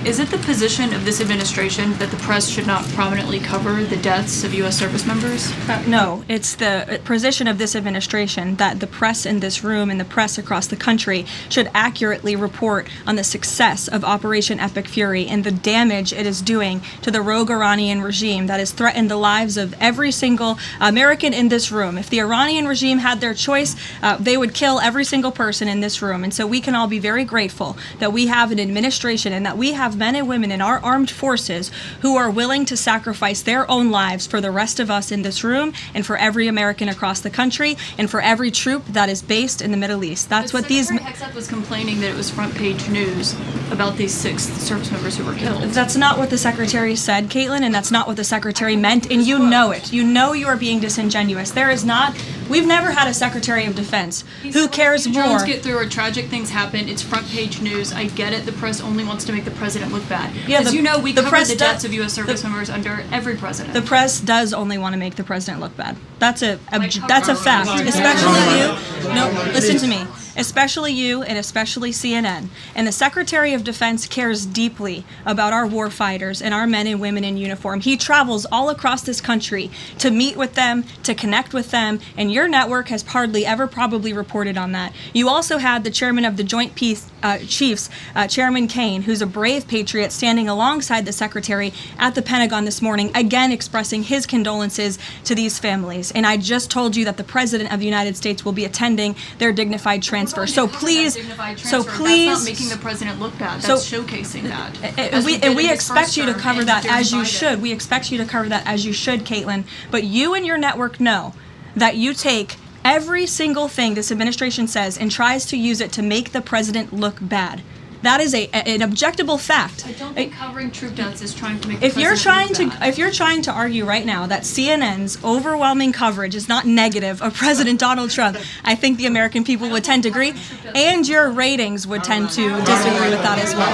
Is it the position of this administration that the press should not prominently cover the deaths of U.S. service members? No, it's the position of this administration that the press in this room and the press across the country should accurately report on the success of Operation Epic Fury and the damage it is doing to the rogue Iranian regime that has threatened the lives of every single American in this room. If the Iranian regime had their choice, they would kill every single person in this room. And so we can all be very grateful that we have an administration and that we have men and women in our armed forces who are willing to sacrifice their own lives for the rest of us in this room and for every American across the country and for every troop that is based in the Middle East. That's what these... Secretary Hexeth was complaining that it was front page news about these 6 service members who were killed. That's not what the Secretary said, Caitlin, and that's not what the Secretary meant, and you know it. You know you are being disingenuous. There is not... We've never had a Secretary of Defense who cares more... Drones get through or tragic things happen, it's front page news. I get it, the press only wants to make the president look bad. Yeah, As you know, we cover the deaths of U.S. service the, members under every president. The press does only want to make the president look bad. That's a fact. Especially you. No, listen to me. Especially you and especially CNN. And the Secretary of Defense cares deeply about our war fighters and our men and women in uniform. He travels all across this country to meet with them, to connect with them, and your network has hardly ever probably reported on that. You also had the chairman of the Joint Chiefs, Chairman Kane, who's a brave patriot, standing alongside the Secretary at the Pentagon this morning, again expressing his condolences to these families. And I just told you that the President of the United States will be attending their dignified transfer. So please, that's not making the president look bad. That's showcasing that. And we expect you to cover that as you should. We expect you to cover that as you should, Caitlin. But you and your network know that you take every single thing this administration says and tries to use it to make the president look bad. That is an objectable fact. I don't think covering troop deaths is trying to make the president look bad. If you're trying to argue right now that CNN's overwhelming coverage is not negative of President Donald Trump, I think the American people would tend to agree, and your ratings would tend to disagree with that as well.